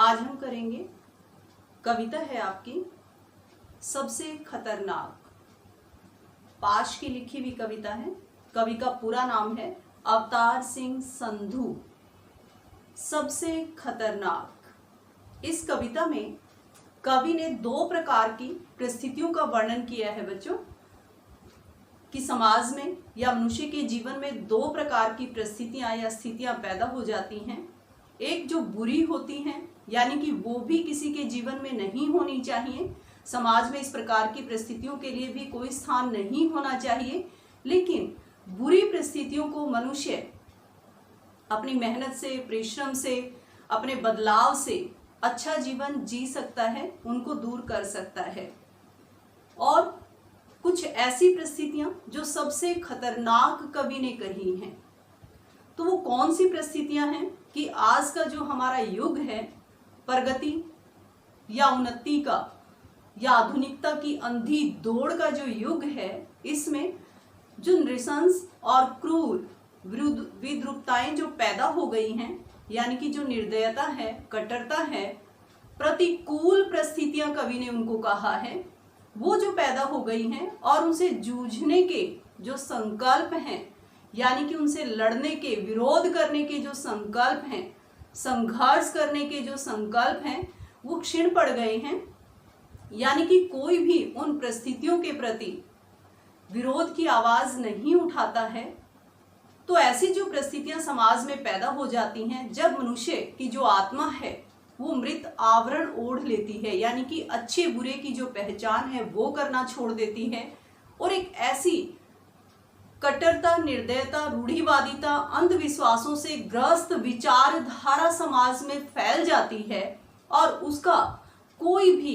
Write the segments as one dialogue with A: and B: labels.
A: आज हम करेंगे कविता है आपकी सबसे खतरनाक। पाश की लिखी हुई कविता है। कवि का पूरा नाम है अवतार सिंह संधू। सबसे खतरनाक। इस कविता में कवि ने दो प्रकार की परिस्थितियों का वर्णन किया है बच्चों, कि समाज में या मनुष्य के जीवन में दो प्रकार की परिस्थितियां या स्थितियां पैदा हो जाती हैं। एक जो बुरी होती हैं, यानी कि वो भी किसी के जीवन में नहीं होनी चाहिए। समाज में इस प्रकार की परिस्थितियों के लिए भी कोई स्थान नहीं होना चाहिए, लेकिन बुरी परिस्थितियों को मनुष्य अपनी मेहनत से, परिश्रम से, अपने बदलाव से अच्छा जीवन जी सकता है, उनको दूर कर सकता है। और कुछ ऐसी परिस्थितियां जो सबसे खतरनाक कवि ने कही हैं। तो वो कौन सी परिस्थितियां हैं कि आज का जो हमारा युग है, प्रगति या उन्नति का या आधुनिकता की अंधी दौड़ का जो युग है, इसमें जो नृशंस और क्रूर विद्रूपताएं जो पैदा हो गई हैं, यानी कि जो निर्दयता है, कट्टरता है, प्रतिकूल परिस्थितियां कवि ने उनको कहा है, वो जो पैदा हो गई हैं और उनसे जूझने के जो संकल्प हैं, यानी कि उनसे लड़ने के, विरोध करने के जो संकल्प हैं, संघर्ष करने के जो संकल्प हैं, वो क्षीण पड़ गए हैं। यानी कि कोई भी उन परिस्थितियों के प्रति विरोध की आवाज नहीं उठाता है। तो ऐसी जो परिस्थितियां समाज में पैदा हो जाती हैं, जब मनुष्य की जो आत्मा है वो मृत आवरण ओढ़ लेती है, यानी कि अच्छे बुरे की जो पहचान है वो करना छोड़ देती है, और एक ऐसी कट्टरता, निर्दयता, रूढ़िवादिता, अंधविश्वासों से ग्रस्त विचारधारा समाज में फैल जाती है, और उसका कोई भी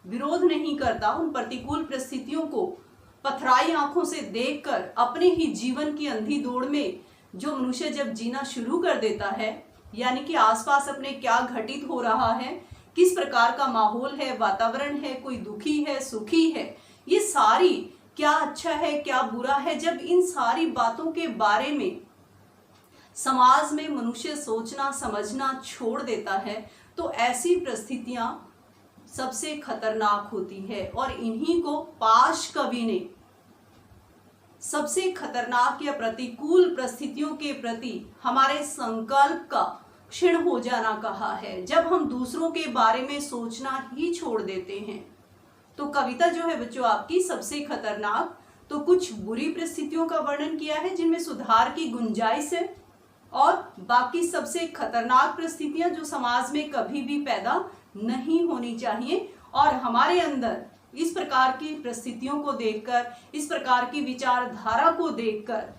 A: विरोध नहीं करता। उन प्रतिकूल परिस्थितियों को पथराई आंखों से देखकर अपने ही जीवन की अंधी दौड़ में जो मनुष्य जब जीना शुरू कर देता है, यानी कि आसपास अपने क्या घटित हो रहा है, किस प्रकार का माहौल है, वातावरण है, कोई दुखी है, सुखी है, ये सारी, क्या अच्छा है, क्या बुरा है, जब इन सारी बातों के बारे में समाज में मनुष्य सोचना समझना छोड़ देता है, तो ऐसी परिस्थितियां सबसे खतरनाक होती है। और इन्हीं को पाश कवि ने सबसे खतरनाक या प्रतिकूल परिस्थितियों के प्रति हमारे संकल्प का क्षीण हो जाना कहा है। जब हम दूसरों के बारे में सोचना ही छोड़ देते हैं, तो कविता जो है बच्चों आपकी सबसे खतरनाक, तो कुछ बुरी परिस्थितियों का वर्णन किया है जिनमें सुधार की गुंजाइश है, और बाकी सबसे खतरनाक परिस्थितियां जो समाज में कभी भी पैदा नहीं होनी चाहिए। और हमारे अंदर इस प्रकार की परिस्थितियों को देखकर, इस प्रकार की विचारधारा को देखकर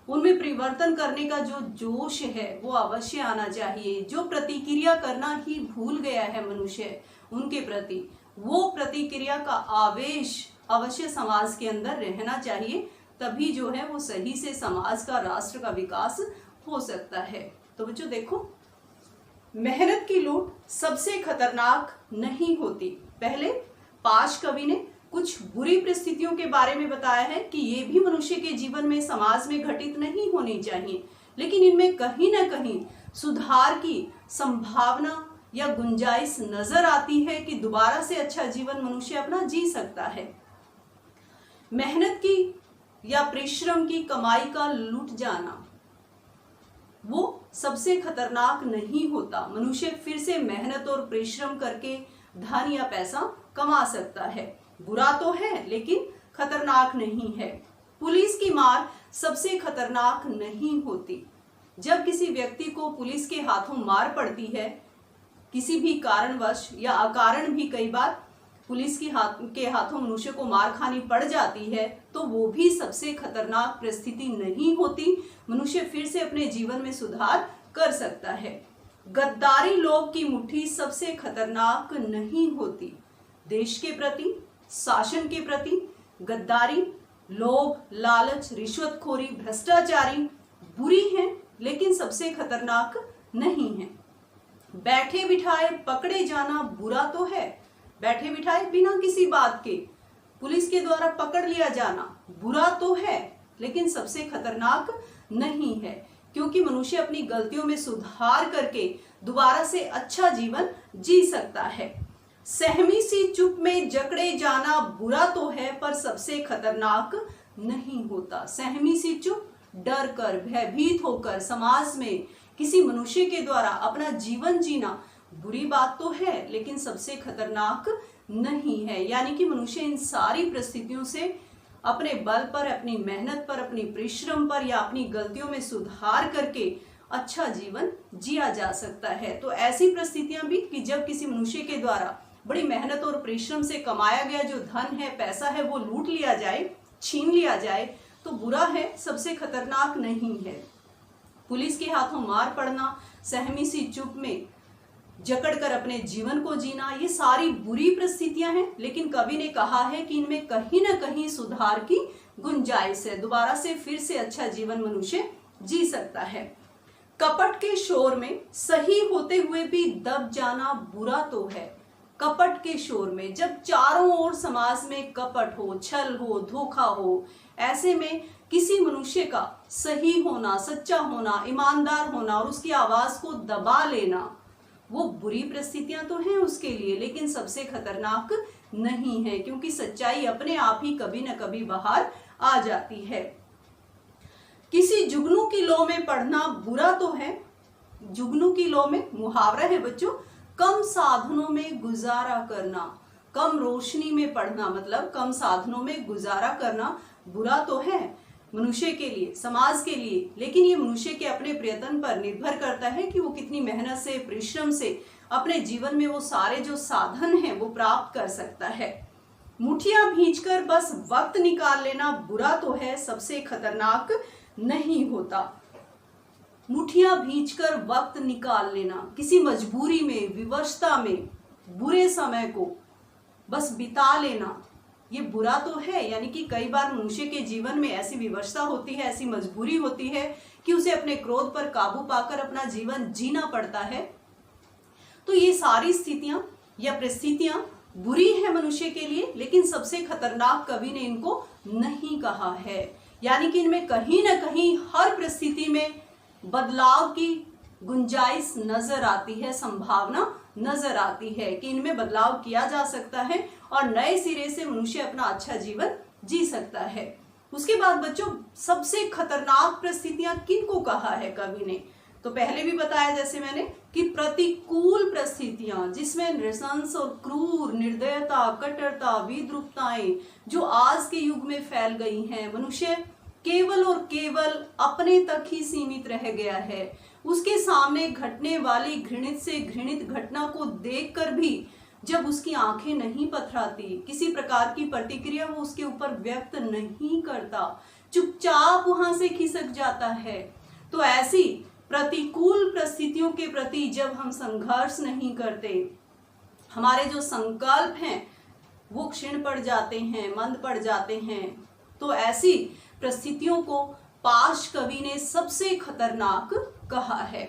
A: उनमें परिवर्तन करने का जो जोश है वो अवश्य आना चाहिए। जो प्रतिक्रिया करना ही भूल गया है मनुष्य उनके प्रति, वो प्रतिक्रिया का आवेश अवश्य समाज के अंदर रहना चाहिए, तभी जो है वो सही से समाज का, राष्ट्र का विकास हो सकता है। तो बच्चों देखो, मेहनत की लूट सबसे खतरनाक नहीं होती। पहले पाश कवि ने कुछ बुरी परिस्थितियों के बारे में बताया है कि ये भी मनुष्य के जीवन में, समाज में घटित नहीं होनी चाहिए, लेकिन इनमें कहीं ना कहीं सुधार की संभावना या गुंजाइश नजर आती है कि दोबारा से अच्छा जीवन मनुष्य अपना जी सकता है। मेहनत की या परिश्रम की कमाई का लूट जाना वो सबसे खतरनाक नहीं होता। मनुष्य फिर से मेहनत और परिश्रम करके धन या पैसा कमा सकता है। बुरा तो है लेकिन खतरनाक नहीं है। पुलिस की मार सबसे खतरनाक नहीं होती। जब किसी व्यक्ति को पुलिस के हाथों मार पड़ती है, किसी भी कारणवश या अकारण भी कई बार पुलिस के हाथों मनुष्य को मार खानी पड़ जाती है, तो वो भी सबसे खतरनाक परिस्थिति नहीं होती। मनुष्य फिर से अपने जीवन में सुधार कर सकता है। गद्दारी लोग की मुट्ठी सबसे खतरनाक नहीं होती। देश के प्रति, शासन के प्रति गद्दारी, लोभ, लालच, रिश्वतखोरी, भ्रष्टाचारी बुरी हैं, लेकिन सबसे खतरनाक नहीं है। बैठे बिठाए पकड़े जाना बुरा तो है। बैठे बिठाए बिना किसी बात के पुलिस के द्वारा पकड़ लिया जाना बुरा तो है, लेकिन सबसे खतरनाक नहीं है, क्योंकि मनुष्य अपनी गलतियों में सुधार करके दोबारा से अच्छा जीवन जी सकता है। सहमी सी चुप में जकड़े जाना बुरा तो है पर सबसे खतरनाक नहीं होता। सहमी सी चुप, डर कर, भयभीत होकर समाज में किसी मनुष्य के द्वारा अपना जीवन जीना बुरी बात तो है, लेकिन सबसे खतरनाक नहीं है। यानी कि मनुष्य इन सारी परिस्थितियों से अपने बल पर, अपनी मेहनत पर, अपनी परिश्रम पर या अपनी गलतियों में सुधार करके अच्छा जीवन जिया जा सकता है। तो ऐसी परिस्थितियां भी कि जब किसी मनुष्य के द्वारा बड़ी मेहनत और परिश्रम से कमाया गया जो धन है, पैसा है, वो लूट लिया जाए, छीन लिया जाए तो बुरा है, सबसे खतरनाक नहीं है। पुलिस के हाथों मार पड़ना, सहमी सी चुप में जकड़कर अपने जीवन को जीना, ये सारी बुरी परिस्थितियां हैं, लेकिन कवि ने कहा है कि इनमें कहीं ना कहीं सुधार की गुंजाइश है। दोबारा से फिर से अच्छा जीवन मनुष्य जी सकता है। कपट के शोर में सही होते हुए भी दब जाना बुरा तो है। कपट के शोर में, जब चारों ओर समाज में कपट हो, छल हो, धोखा हो, ऐसे में किसी मनुष्य का सही होना, सच्चा होना, ईमानदार होना और उसकी आवाज को दबा लेना, वो बुरी परिस्थितियां तो हैं उसके लिए, लेकिन सबसे खतरनाक नहीं है, क्योंकि सच्चाई अपने आप ही कभी न कभी बाहर आ जाती है। किसी जुगनू की लौ में पढ़ना बुरा तो है। जुगनू की लौ में मुहावरा है बच्चों, कम साधनों में गुजारा करना। कम रोशनी में पढ़ना मतलब कम साधनों में गुजारा करना बुरा तो है मनुष्य के लिए, समाज के लिए, लेकिन ये मनुष्य के अपने प्रयत्न पर निर्भर करता है कि वो कितनी मेहनत से, परिश्रम से अपने जीवन में वो सारे जो साधन हैं वो प्राप्त कर सकता है। मुठियां भींचकर बस वक्त निकाल लेना बुरा तो है, सबसे खतरनाक नहीं होता। मुठियां भींचकर वक्त निकाल लेना, किसी मजबूरी में, विवशता में बुरे समय को बस बिता लेना, ये बुरा तो है। यानी कि कई बार मनुष्य के जीवन में ऐसी विवशता होती है, ऐसी मजबूरी होती है कि उसे अपने क्रोध पर काबू पाकर अपना जीवन जीना पड़ता है। तो ये सारी स्थितियां या परिस्थितियां बुरी है मनुष्य के लिए, लेकिन सबसे खतरनाक कवि ने इनको नहीं कहा है। यानी कि इनमें कहीं ना कहीं हर परिस्थिति में बदलाव की गुंजाइश नजर आती है, संभावना नजर आती है कि इनमें बदलाव किया जा सकता है और नए सिरे से मनुष्य अपना अच्छा जीवन जी सकता है। उसके बाद बच्चों, सबसे खतरनाक परिस्थितियां किनको कहा है कवि ने? तो पहले भी बताया जैसे मैंने कि प्रतिकूल परिस्थितियां, जिसमें नृशंस और क्रूर, निर्दयता, कट्टरता, विद्रूपताएं जो आज के युग में फैल गई हैं, मनुष्य केवल और केवल अपने तक ही सीमित रह गया है। उसके सामने घटने वाली घृणित से घृणित घटना को देखकर भी जब उसकी आंखें नहीं पथराती, किसी प्रकार की प्रतिक्रिया वो उसके ऊपर व्यक्त नहीं करता, चुपचाप वहां से खिसक जाता है, तो ऐसी प्रतिकूल परिस्थितियों के प्रति जब हम संघर्ष नहीं करते, हमारे जो संकल्प हैं वो क्षीण पड़ जाते हैं, मंद पड़ जाते हैं, तो ऐसी परिस्थितियों को पाश कवि ने सबसे खतरनाक कहा है।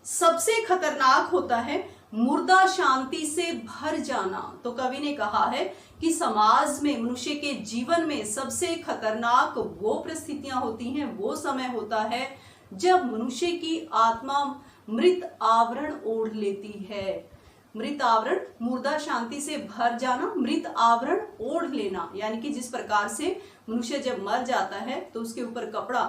A: सबसे खतरनाक होता है मुर्दा शांति से भर जाना। तो कवि ने कहा है कि समाज में, मनुष्य के जीवन में सबसे खतरनाक वो परिस्थितियां होती हैं, वो समय होता है जब मनुष्य की आत्मा मृत आवरण ओढ़ लेती है। मृत आवरण, मुर्दा शांति से भर जाना, मृत आवरण ओढ़ लेना, यानी कि जिस प्रकार से मनुष्य जब मर जाता है तो उसके ऊपर कपड़ा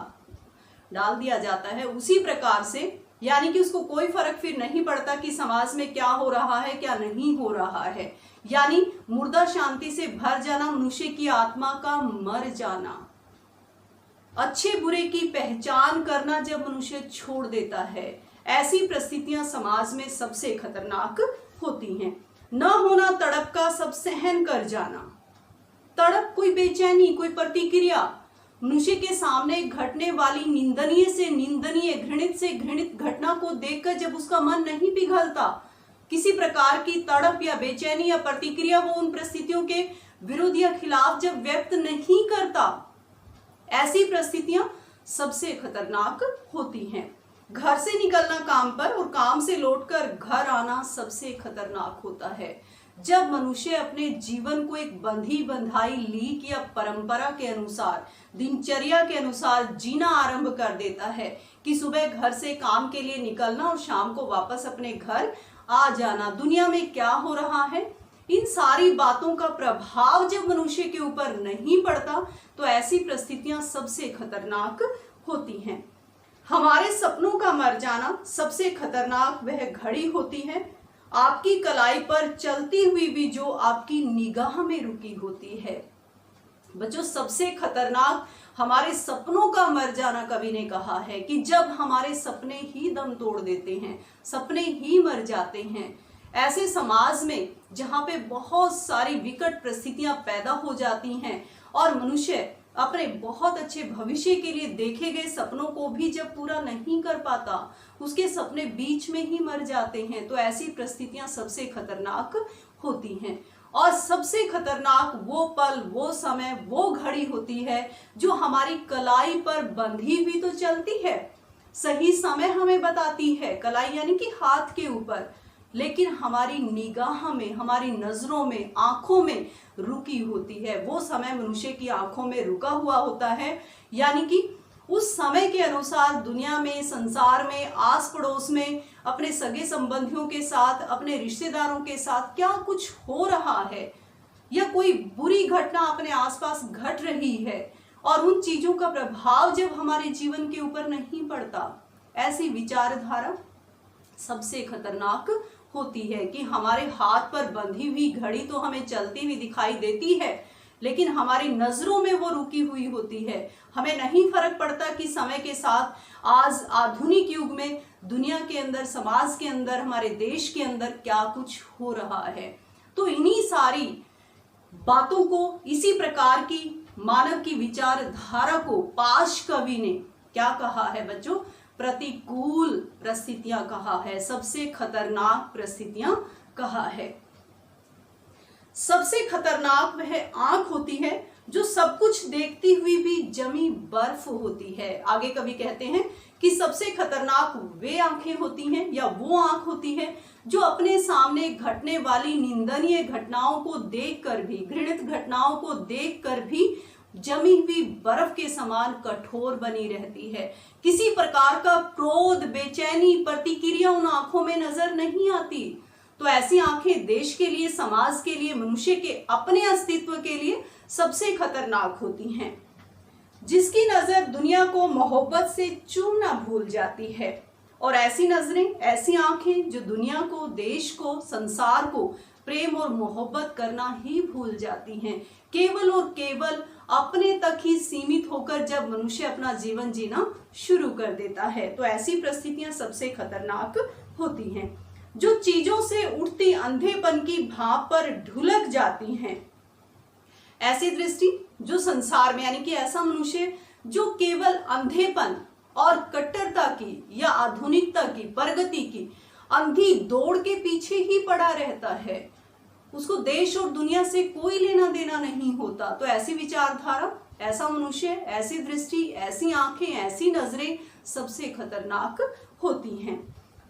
A: डाल दिया जाता है, उसी प्रकार से, यानी कि उसको कोई फर्क फिर नहीं पड़ता कि समाज में क्या हो रहा है, क्या नहीं हो रहा है। यानी मुर्दा शांति से भर जाना, मनुष्य की आत्मा का मर जाना। अच्छे बुरे की पहचान करना जब मनुष्य छोड़ देता है, ऐसी परिस्थितियां समाज में सबसे खतरनाक होती हैं। न होना तड़प का सब सहन कर जाना। तड़प, कोई बेचैनी, कोई प्रतिक्रिया, मनुष्य के सामने घटने वाली निंदनीय से निंदनीय, घृणित से घृणित घटना को देखकर जब उसका मन नहीं पिघलता, किसी प्रकार की तड़प या बेचैनी या प्रतिक्रिया वो उन परिस्थितियों के विरुद्ध या खिलाफ जब व्यक्त नहीं करता, ऐसी परिस्थितियां सबसे खतरनाक होती हैं। घर से निकलना काम पर और काम से लौटकर घर आना सबसे खतरनाक होता है। जब मनुष्य अपने जीवन को एक बंधी बंधाई लीक या परंपरा के अनुसार, दिनचर्या के अनुसार जीना आरंभ कर देता है कि सुबह घर से काम के लिए निकलना और शाम को वापस अपने घर आ जाना। दुनिया में क्या हो रहा है, इन सारी बातों का प्रभाव जब मनुष्य के ऊपर नहीं पड़ता तो ऐसी परिस्थितियां सबसे खतरनाक होती हैं। हमारे सपनों का मर जाना सबसे खतरनाक वह घड़ी होती है, आपकी कलाई पर चलती हुई भी जो आपकी निगाह में रुकी होती है। बच्चों, सबसे खतरनाक हमारे सपनों का मर जाना, कवि ने कहा है कि जब हमारे सपने ही दम तोड़ देते हैं, सपने ही मर जाते हैं। ऐसे समाज में जहाँ पे बहुत सारी विकट परिस्थितियां पैदा हो जाती हैं और मनुष्य अपने बहुत अच्छे भविष्य के लिए देखे गए सपनों को भी जब पूरा नहीं कर पाता, उसके सपने बीच में ही मर जाते हैं, तो ऐसी परिस्थितियां सबसे खतरनाक होती हैं। और सबसे खतरनाक वो पल, वो समय, वो घड़ी होती है जो हमारी कलाई पर बंधी हुई तो चलती है, सही समय हमें बताती है, कलाई यानी कि हाथ के ऊपर, लेकिन हमारी निगाह में, हमारी नजरों में, आंखों में रुकी होती है। वो समय मनुष्य की आंखों में रुका हुआ होता है, यानी कि उस समय के अनुसार दुनिया में, संसार में, आस पड़ोस में, अपने सगे संबंधियों के साथ, अपने रिश्तेदारों के साथ क्या कुछ हो रहा है या कोई बुरी घटना अपने आसपास घट रही है और उन चीजों का प्रभाव जब हमारे जीवन के ऊपर नहीं पड़ता, ऐसी विचारधारा सबसे खतरनाक होती है कि हमारे हाथ पर बंधी हुई घड़ी तो हमें चलती हुई दिखाई देती है, लेकिन हमारी नजरों में वो रुकी हुई होती है। हमें नहीं फर्क पड़ता कि समय के साथ आज आधुनिक युग में दुनिया के अंदर, समाज के अंदर, हमारे देश के अंदर क्या कुछ हो रहा है। तो इन्हीं सारी बातों को, इसी प्रकार की मानव की विचारधारा को पाश कवि ने क्या कहा है बच्चों, प्रतिकूल परिस्थितियां कहा है, सबसे खतरनाक परिस्थितियां कहा है। सबसे खतरनाक वह आंख होती है जो सब कुछ देखती हुई भी जमी बर्फ होती है। आगे कवि कहते हैं कि सबसे खतरनाक वे आंखें होती हैं या वो आंख होती है जो अपने सामने घटने वाली निंदनीय घटनाओं को देखकर भी, घृणित घटनाओं को देखकर भी जमी हुई बर्फ के समान कठोर बनी रहती है। किसी प्रकार का क्रोध, बेचैनी, प्रतिक्रिया उन आंखों में नजर नहीं आती। तो ऐसी आंखें देश के लिए, समाज के लिए, मनुष्य के अपने अस्तित्व के लिए सबसे खतरनाक होती हैं। जिसकी नजर दुनिया को मोहब्बत से चूमना भूल जाती है, और ऐसी नजरें, ऐसी आंखें जो दुनिया को, देश को, संसार को प्रेम और मोहब्बत करना ही भूल जाती हैं। केवल और केवल अपने तक ही सीमित होकर जब मनुष्य अपना जीवन जीना शुरू कर देता है, तो ऐसी परिस्थितियां सबसे खतरनाक होती हैं। जो चीजों से उठती अंधेपन की भाप पर ढुलक जाती हैं, ऐसी दृष्टि जो संसार में, यानी कि ऐसा मनुष्य जो केवल अंधेपन और कट्टरता की या आधुनिकता की, प्रगति की अंधी दौड़ के पीछे ही पड़ा रहता है, उसको देश और दुनिया से कोई लेना देना नहीं होता। तो ऐसी विचारधारा, ऐसा मनुष्य, ऐसी दृष्टि, ऐसी आंखें, ऐसी नजरें सबसे खतरनाक होती हैं।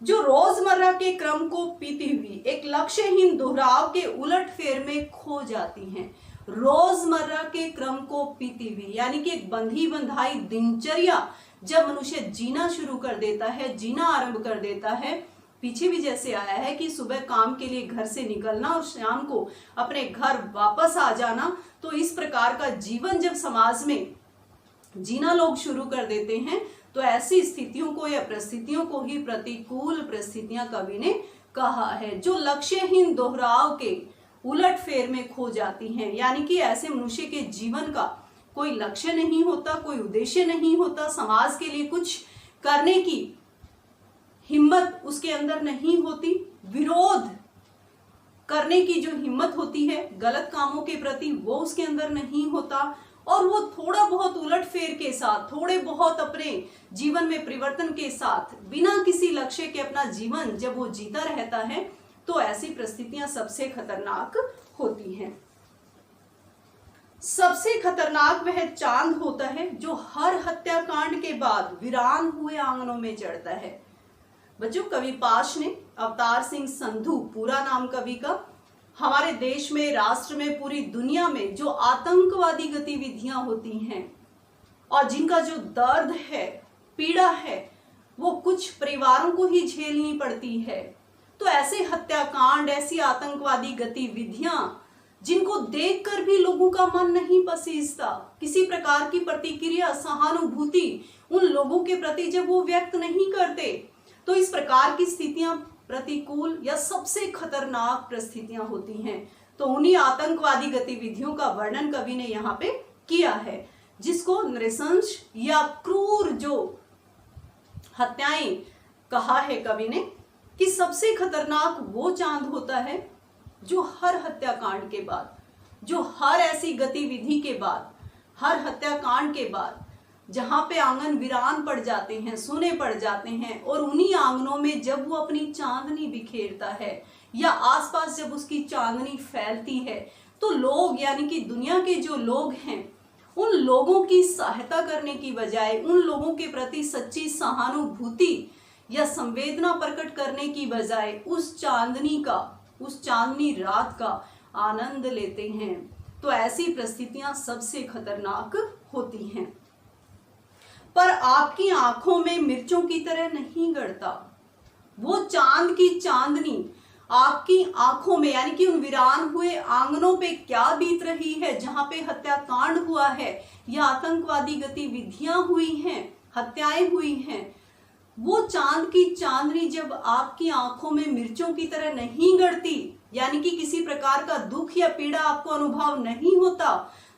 A: जो रोजमर्रा के क्रम को पीती हुई एक लक्ष्यहीन दोहराव के उलटफेर में खो जाती हैं। रोजमर्रा के क्रम को पीती हुई, यानी कि एक बंधी बंधाई दिनचर्या जब मनुष्य जीना शुरू कर देता है, जीना आरंभ कर देता है, पीछे भी जैसे आया है कि सुबह काम के लिए घर से निकलना और शाम को अपने घर वापस आ जाना, तो इस प्रकार का जीवन जब समाज में जीना लोग शुरू कर देते हैं, तो ऐसी स्थितियों को या परिस्थितियों को ही प्रतिकूल परिस्थितियां कवि ने कहा है, जो लक्ष्यहीन दोहराव के उलटफेर में खो जाती हैं। यानी कि ऐसे मनुष्य के जीवन का कोई लक्ष्य नहीं होता, कोई उद्देश्य नहीं होता, समाज के लिए कुछ करने की हिम्मत उसके अंदर नहीं होती, विरोध करने की जो हिम्मत होती है गलत कामों के प्रति वो उसके अंदर नहीं होता, और वो थोड़ा बहुत उलटफेर के साथ, थोड़े बहुत अपने जीवन में परिवर्तन के साथ, बिना किसी लक्ष्य के अपना जीवन जब वो जीता रहता है, तो ऐसी परिस्थितियां सबसे खतरनाक होती हैं। सबसे खतरनाक वह चांद होता है जो हर हत्याकांड के बाद वीरान हुए आंगनों में चढ़ता है। बच्चों, कवि पाश ने, अवतार सिंह संधू पूरा नाम कवि का, हमारे देश में, राष्ट्र में, पूरी दुनिया में जो आतंकवादी गतिविधियां होती हैं और जिनका जो दर्द है, पीड़ा है, वो कुछ परिवारों को ही झेलनी पड़ती है। तो ऐसे हत्याकांड, ऐसी आतंकवादी गतिविधियां जिनको देखकर भी लोगों का मन नहीं पसीजता, किसी प्रकार की प्रतिक्रिया, सहानुभूति उन लोगों के प्रति जब वो व्यक्त नहीं करते, तो इस प्रकार की स्थितियां प्रतिकूल या सबसे खतरनाक परिस्थितियां होती हैं। तो उन्हीं आतंकवादी गतिविधियों का वर्णन कवि ने यहाँ पे किया है, जिसको नृशंस या क्रूर जो हत्याएं कहा है कवि ने कि सबसे खतरनाक वो चांद होता है जो हर हत्याकांड के बाद, जो हर ऐसी गतिविधि के बाद, हर हत्याकांड के बाद जहां पे आंगन वीरान पड़ जाते हैं, सूने पड़ जाते हैं, और उन्हीं आंगनों में जब वो अपनी चांदनी बिखेरता है या आसपास जब उसकी चांदनी फैलती है, तो लोग यानी कि दुनिया के जो लोग हैं, उन लोगों की सहायता करने की बजाय, उन लोगों के प्रति सच्ची सहानुभूति या संवेदना प्रकट करने की बजाय उस चांदनी रात का आनंद लेते हैं। तो ऐसी परिस्थितियां सबसे खतरनाक होती हैं। पर आपकी आंखों में मिर्चों की तरह नहीं गड़ता। वो चांद की चांदनी आपकी आंखों में, यानी कि उन वीरान हुए आंगनों पे क्या बीत रही है, जहां पे हत्याकांड हुआ है या आतंकवादी गतिविधियां हुई हैं, हत्याएं हुई हैं, वो चांद की चांदनी जब आपकी आंखों में मिर्चों की तरह नहीं गड़ती, यानी कि किसी प्रकार का दुख या पीड़ा आपको अनुभव नहीं होता,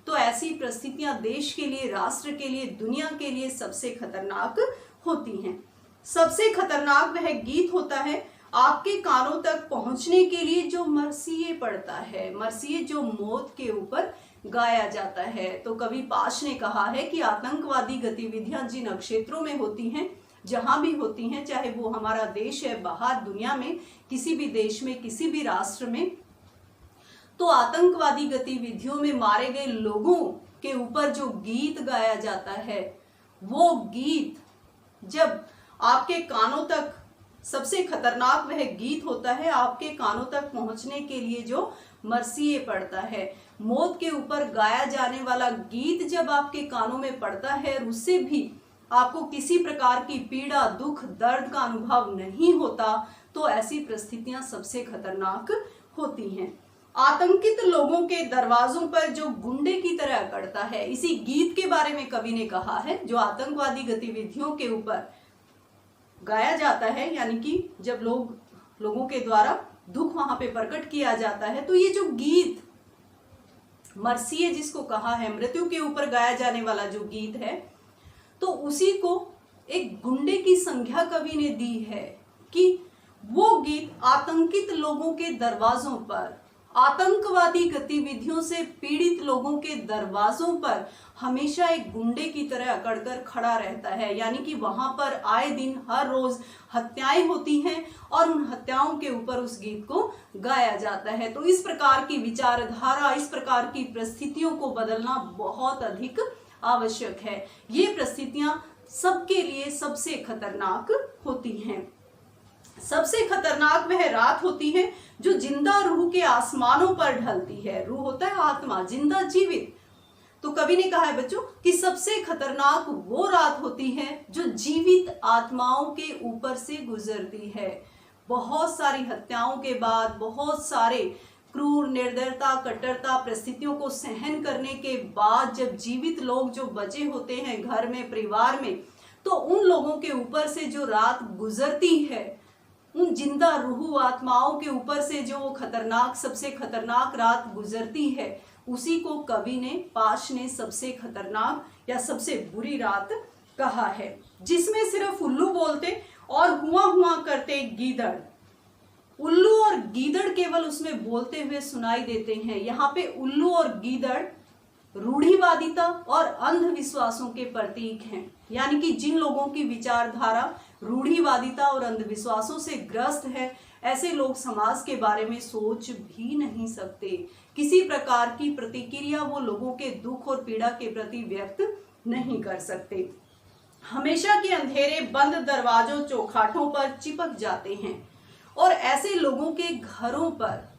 A: तो ऐसी परिस्थितियां देश के लिए, राष्ट्र के लिए, दुनिया के लिए सबसे खतरनाक होती हैं। सबसे खतरनाक वह गीत होता है आपके कानों तक पहुंचने के लिए जो मरसिए पड़ता है, मरसिए जो मौत के ऊपर गाया जाता है। तो कवि पाश ने कहा है कि आतंकवादी गतिविधियां जिन क्षेत्रों में होती हैं, जहां भी होती हैं, चाहे वो हमारा देश है, बाहर दुनिया में किसी भी देश में, किसी भी राष्ट्र में, तो आतंकवादी गतिविधियों में मारे गए लोगों के ऊपर जो गीत गाया जाता है, वो गीत जब आपके कानों तक, सबसे खतरनाक वह गीत होता है आपके कानों तक पहुंचने के लिए जो मरसिए पड़ता है। मौत के ऊपर गाया जाने वाला गीत जब आपके कानों में पड़ता है और उससे भी आपको किसी प्रकार की पीड़ा, दुख, दर्द का अनुभव नहीं होता, तो ऐसी परिस्थितियां सबसे खतरनाक होती हैं। आतंकित लोगों के दरवाजों पर जो गुंडे की तरह अकड़ता है, इसी गीत के बारे में कवि ने कहा है, जो आतंकवादी गतिविधियों के ऊपर गाया जाता है, यानी कि जब लोगों के द्वारा दुख वहां पे प्रकट किया जाता है, तो ये जो गीत मरसिए जिसको कहा है, मृत्यु के ऊपर गाया जाने वाला जो गीत है, तो उसी को एक गुंडे की संज्ञा कवि ने दी है कि वो गीत आतंकित लोगों के दरवाजों पर, आतंकवादी गतिविधियों से पीड़ित लोगों के दरवाजों पर हमेशा एक गुंडे की तरह अकड़कर खड़ा रहता है। यानी कि वहां पर आए दिन, हर रोज हत्याएं होती हैं और उन हत्याओं के ऊपर उस गीत को गाया जाता है। तो इस प्रकार की विचारधारा, इस प्रकार की परिस्थितियों को बदलना बहुत अधिक आवश्यक है। ये परिस्थितियां सबके लिए सबसे खतरनाक होती हैं। सबसे खतरनाक वह रात होती है जो जिंदा रूह के आसमानों पर ढलती है। रूह होता है आत्मा, जिंदा, जीवित। तो कवि ने कहा है बच्चों कि सबसे खतरनाक वो रात होती है जो जीवित आत्माओं के ऊपर से गुजरती है। बहुत सारी हत्याओं के बाद, बहुत सारे क्रूर, निर्दयता, कट्टरता परिस्थितियों को सहन करने के बाद जब जीवित लोग जो बचे होते हैं घर में, परिवार में, तो उन लोगों के ऊपर से जो रात गुजरती है, उन जिंदा रूह आत्माओं के ऊपर से जो खतरनाक, सबसे खतरनाक रात गुजरती है, उसी को कवि ने, पाश ने सबसे खतरनाक या सबसे बुरी रात कहा है, जिसमें सिर्फ उल्लू बोलते और हुआ हुआ करते गीदड़। उल्लू और गीदड़ केवल उसमें बोलते हुए सुनाई देते हैं। यहाँ पे उल्लू और गीदड़ रूढ़िवादिता और अंधविश्वासों के प्रतीक हैं। यानी कि जिन लोगों की विचारधारा रूढ़िवादिता और अंधविश्वासों से ग्रस्त है, ऐसे लोग समाज के बारे में सोच भी नहीं सकते। किसी प्रकार की प्रतिक्रिया वो लोगों के दुख और पीड़ा के प्रति व्यक्त नहीं कर सकते। हमेशा के अंधेरे बंद दरवाजों, चौखाटों पर चिपक जाते हैं और ऐसे लोगों के घरों पर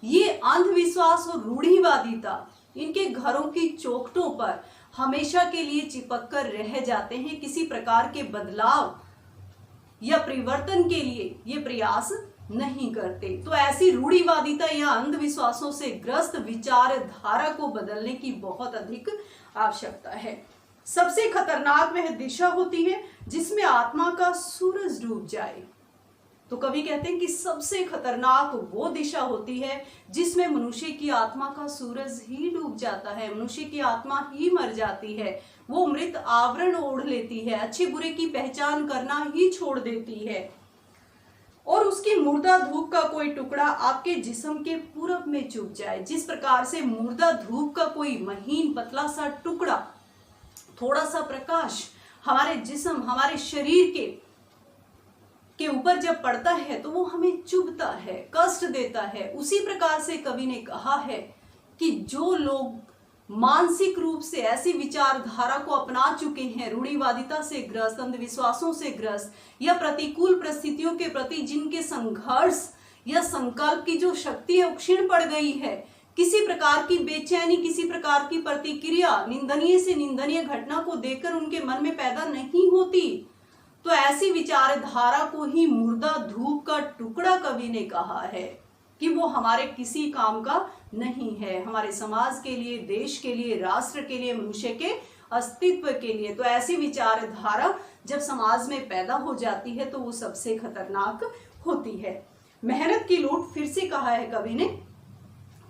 A: ये अंधविश्वास और रूढ़िवादिता, इनके घरों की चौखटों पर हमेशा के लिए चिपक कर रह जाते हैं। किसी प्रकार के बदलाव या परिवर्तन के लिए ये प्रयास नहीं करते। तो ऐसी रूढ़िवादिता या अंधविश्वासों से ग्रस्त विचारधारा को बदलने की बहुत अधिक आवश्यकता है। सबसे खतरनाक वह दिशा होती है जिसमें आत्मा का सूरज डूब जाए। तो कवि कहते हैं कि सबसे खतरनाक वो दिशा होती है जिसमें मनुष्य की आत्मा का सूरज ही डूब जाता है, मनुष्य की आत्मा ही मर जाती है, वो मृत आवरण ओढ़ लेती है, अच्छे बुरे की पहचान करना ही छोड़ देती है और उसकी मुर्दा धूप का कोई टुकड़ा आपके जिस्म के पूरब में चुभ जाए। जिस प्रकार से मुर्दा धूप का कोई महीन पतला सा टुकड़ा, थोड़ा सा प्रकाश हमारे जिस्म, हमारे शरीर के ऊपर जब पड़ता है तो वो हमें चुभता है, कष्ट देता है, उसी प्रकार से कवि ने कहा है कि जो लोग मानसिक रूप से ऐसी विचारधारा को अपना चुके हैं, रूढ़िवादिता से ग्रस्त, अंधविश्वासों से ग्रस्त या प्रतिकूल परिस्थितियों के प्रति जिनके संघर्ष या संकल्प की जो शक्ति है क्षीण पड़ गई है, किसी प्रकार की बेचैनी, किसी प्रकार की प्रतिक्रिया निंदनीय से निंदनीय घटना को देखकर उनके मन में पैदा नहीं होती, तो ऐसी विचारधारा को ही मुर्दा धूप का टुकड़ा कवि ने कहा है कि वो हमारे किसी काम का नहीं है, हमारे समाज के लिए, देश के लिए, राष्ट्र के लिए, मनुष्य के अस्तित्व के लिए। तो ऐसी विचारधारा जब समाज में पैदा हो जाती है तो वो सबसे खतरनाक होती है। मेहनत की लूट, फिर से कहा है कवि ने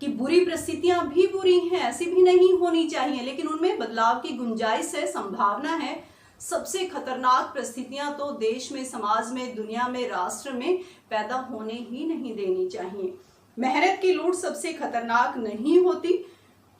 A: कि बुरी परिस्थितियां भी बुरी हैं, ऐसी भी नहीं होनी चाहिए, लेकिन उनमें बदलाव की गुंजाइश है, संभावना है। सबसे खतरनाक परिस्थितियां तो देश में, समाज में, दुनिया में, राष्ट्र में पैदा होने ही नहीं देनी चाहिए। मेहनत की लूट सबसे खतरनाक नहीं होती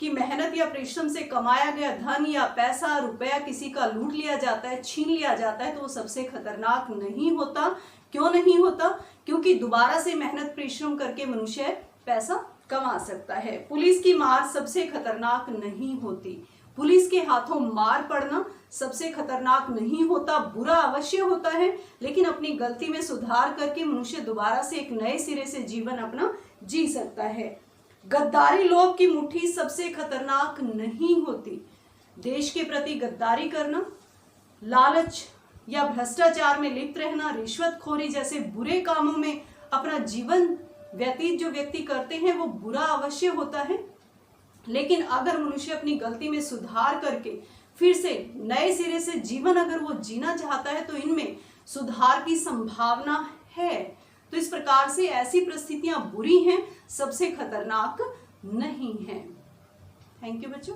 A: कि मेहनत या परिश्रम से कमाया गया धन या पैसा, रुपया किसी का लूट लिया जाता है, छीन लिया जाता है, तो वो सबसे खतरनाक नहीं होता। क्यों नहीं होता? क्योंकि दोबारा से मेहनत परिश्रम करके मनुष्य पैसा कमा सकता है। पुलिस की मार सबसे खतरनाक नहीं होती, पुलिस के हाथों मार पड़ना सबसे खतरनाक नहीं होता। बुरा अवश्य होता है, लेकिन अपनी गलती में सुधार करके मनुष्य दोबारा से एक नए सिरे से जीवन अपना जी सकता है। गद्दारी लोभ की मुट्ठी सबसे खतरनाक नहीं होती। देश के प्रति गद्दारी करना, लालच या भ्रष्टाचार में लिप्त रहना, रिश्वतखोरी जैसे बुरे कामों में अपना जीवन व्यतीत जो व्यक्ति करते हैं वो बुरा अवश्य होता है, लेकिन अगर मनुष्य अपनी गलती में सुधार करके फिर से नए सिरे से जीवन अगर वो जीना चाहता है तो इनमें सुधार की संभावना है। तो इस प्रकार से ऐसी परिस्थितियां बुरी हैं, सबसे खतरनाक नहीं हैं। थैंक यू बच्चों।